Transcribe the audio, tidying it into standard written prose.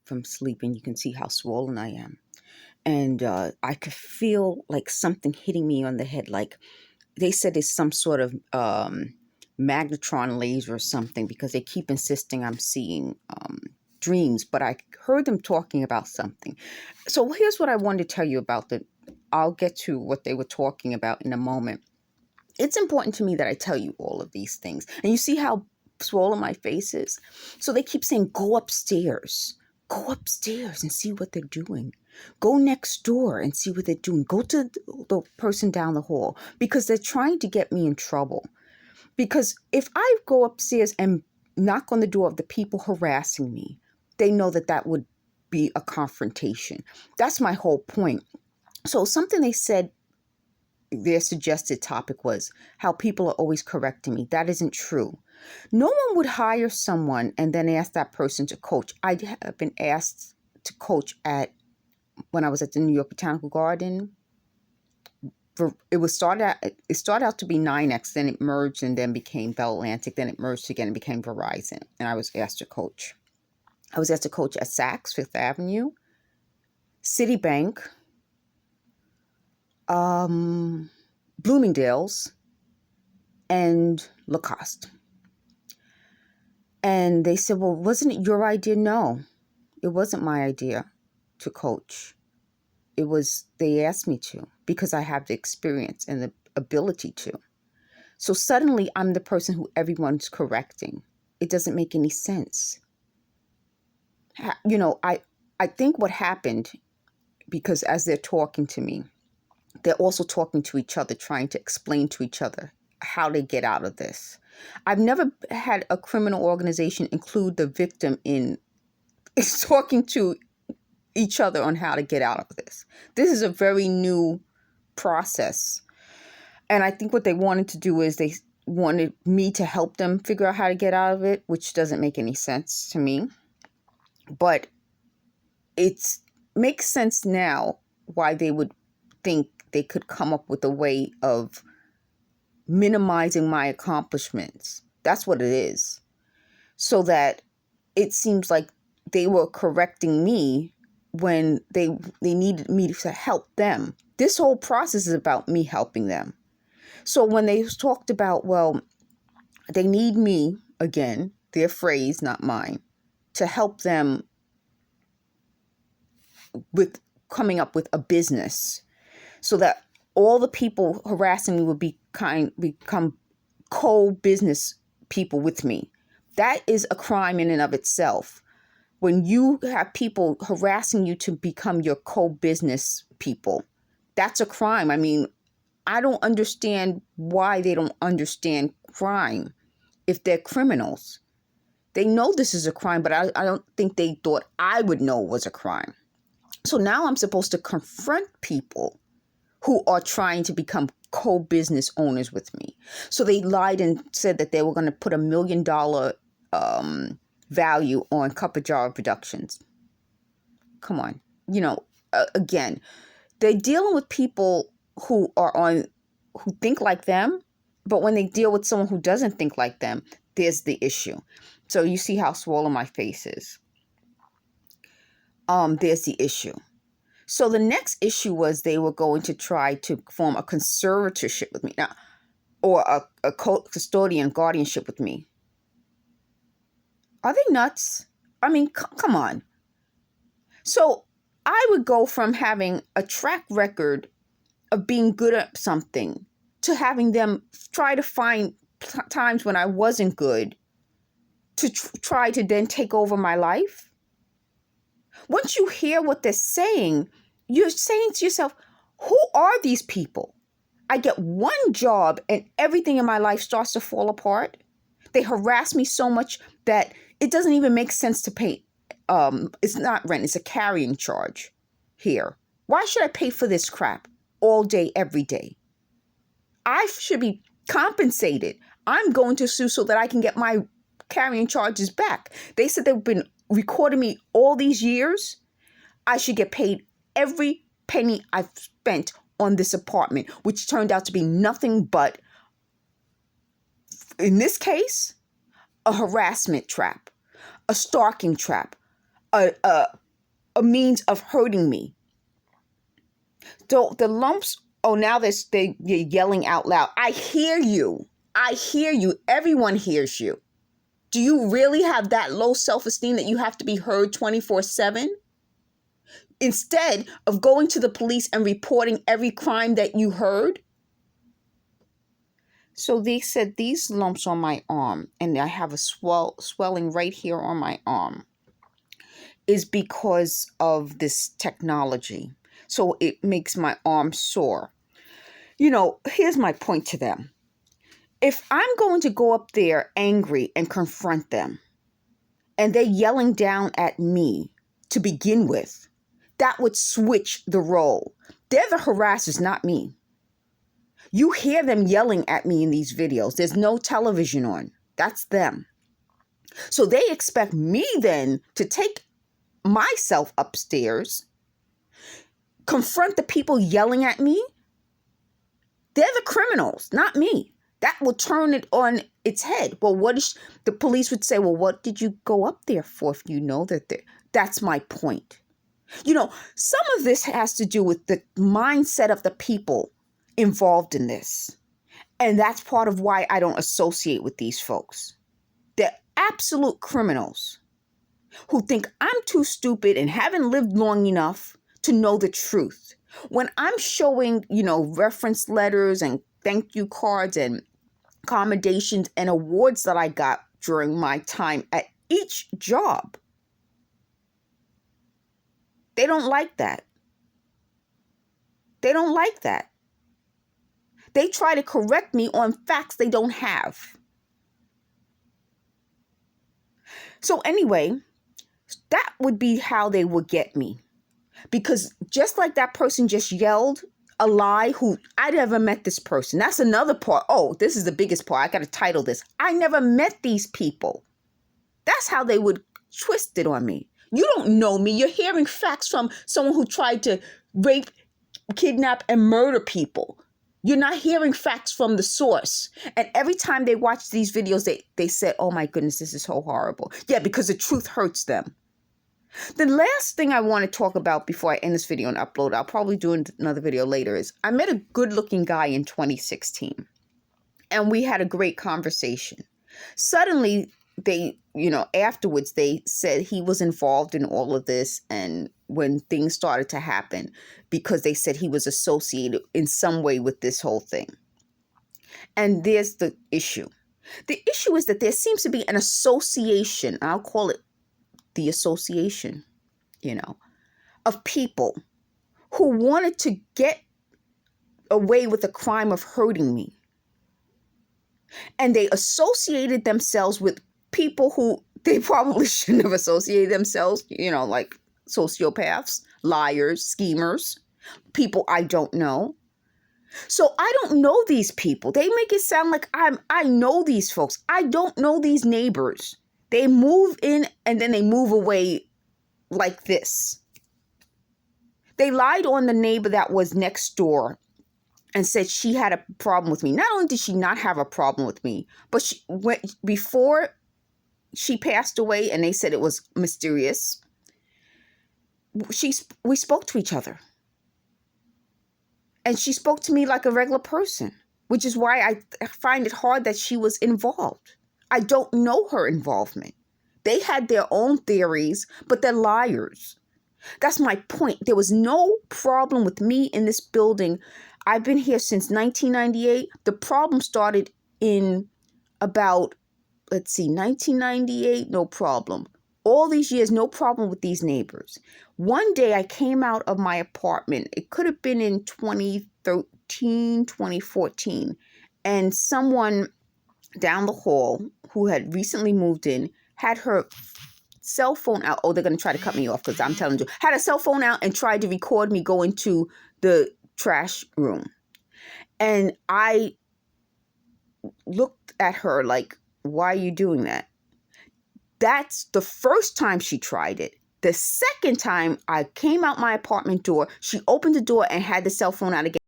from sleeping. You can see how swollen I am. And I could feel like something hitting me on the head. Like they said it's some sort of magnetron laser or something because they keep insisting I'm seeing dreams. But I heard them talking about something. So here's what I wanted to tell you about the. I'll get to what they were talking about in a moment. It's important to me that I tell you all of these things. And you see how swollen my face is? So they keep saying, go upstairs. Go upstairs and see what they're doing. Go next door and see what they're doing. Go to the person down the hall because they're trying to get me in trouble. Because if I go upstairs and knock on the door of the people harassing me, they know that that would be a confrontation. That's my whole point. So something they said, their suggested topic was how people are always correcting me. That isn't true. No one would hire someone and then ask that person to coach. I have been asked to coach when I was at the New York Botanical Garden. It started out to be 9X, then it merged and then became Bell Atlantic, then it merged again and became Verizon. And I was asked to coach. I was asked to coach at Saks, Fifth Avenue, Citibank, Bloomingdale's, and Lacoste. And they said, well, wasn't it your idea? No, it wasn't my idea to coach. It was, they asked me to because I have the experience and the ability to. So suddenly I'm the person who everyone's correcting. It doesn't make any sense. You know, I think what happened, because as they're talking to me, they're also talking to each other, trying to explain to each other how they get out of this. I've never had a criminal organization include the victim in talking to each other on how to get out of this. This is a very new process. And I think what they wanted to do is they wanted me to help them figure out how to get out of it, which doesn't make any sense to me. But it makes sense now why they would think they could come up with a way of minimizing my accomplishments. That's what it is. So that it seems like they were correcting me when they needed me to help them. This whole process is about me helping them. So when they talked about, well, they need me, again, their phrase, not mine, to help them with coming up with a business so that all the people harassing me would become co-business people with me. That is a crime in and of itself. When you have people harassing you to become your co-business people, that's a crime. I mean, I don't understand why they don't understand crime if they're criminals. They know this is a crime, but I don't think they thought I would know it was a crime. So now I'm supposed to confront people who are trying to become co-business owners with me. So they lied and said that they were going to put $1 million value on Cup of Jar Productions. Come on. You know, again, they're dealing with people who think like them, but when they deal with someone who doesn't think like them, there's the issue. So you see how swollen my face is. There's the issue. So the next issue was they were going to try to form a conservatorship with me now, or a custodian guardianship with me. Are they nuts? I mean, come on. So I would go from having a track record of being good at something to having them try to find times when I wasn't good to try to then take over my life. Once you hear what they're saying, you're saying to yourself, who are these people? I get one job and everything in my life starts to fall apart. They harass me so much that it doesn't even make sense to pay. It's not rent, it's a carrying charge here. Why should I pay for this crap all day, every day? I should be compensated. I'm going to sue so that I can get my carrying charges back. They said they've been recording me all these years. I should get paid every penny I've spent on this apartment, which turned out to be nothing but, in this case, a harassment trap, a stalking trap, a means of hurting me. So the lumps, oh, now they're yelling out loud. I hear you. I hear you. Everyone hears you. Do you really have that low self-esteem that you have to be heard 24/7? Instead of going to the police and reporting every crime that you heard? So they said these lumps on my arm, and I have a swelling right here on my arm, is because of this technology. So it makes my arm sore. Here's my point to them. If I'm going to go up there angry and confront them, and they're yelling down at me to begin with, that would switch the role. They're the harassers, not me. You hear them yelling at me in these videos. There's no television on. That's them. So they expect me then to take myself upstairs, confront the people yelling at me. They're the criminals, not me. That will turn it on its head. Well, the police would say, well, what did you go up there for if you know that that's my point. Some of this has to do with the mindset of the people involved in this. And that's part of why I don't associate with these folks. They're absolute criminals who think I'm too stupid and haven't lived long enough to know the truth. When I'm showing, reference letters and thank you cards and accommodations and awards that I got during my time at each job, they don't like that. They don't like that. They try to correct me on facts they don't have. So anyway, that would be how they would get me. Because just like that person just yelled a lie, who I never met this person. That's another part. Oh, this is the biggest part. I got to title this. I never met these people. That's how they would twist it on me. You don't know me. You're hearing facts from someone who tried to rape, kidnap, and murder people. You're not hearing facts from the source. And every time they watch these videos, they said, oh my goodness, this is so horrible. Yeah, because the truth hurts them. The last thing I want to talk about before I end this video and upload, I'll probably do another video later, is I met a good-looking guy in 2016. And we had a great conversation. Suddenly, afterwards, they said he was involved in all of this, and when things started to happen, because they said he was associated in some way with this whole thing. And there's the issue. The issue is that there seems to be an association, I'll call it the association, of people who wanted to get away with the crime of hurting me. And they associated themselves with people who they probably shouldn't have associated themselves, like sociopaths, liars, schemers, people I don't know. So I don't know these people. They make it sound like I know these folks. I don't know these neighbors. They move in and then they move away like this. They lied on the neighbor that was next door and said she had a problem with me. Not only did she not have a problem with me, but before she passed away, and they said it was mysterious, we spoke to each other. And she spoke to me like a regular person, which is why I find it hard that she was involved. I don't know her involvement. They had their own theories, but they're liars. That's my point. There was no problem with me in this building. I've been here since 1998. The problem started in about, 1998, no problem. All these years, no problem with these neighbors. One day I came out of my apartment. It could have been in 2013, 2014. And someone down the hall who had recently moved in had her cell phone out. Oh, they're going to try to cut me off because I'm telling you. Had a cell phone out and tried to record me go into the trash room. And I looked at her like, why are you doing that? That's the first time she tried it. The second time I came out my apartment door, she opened the door and had the cell phone out again.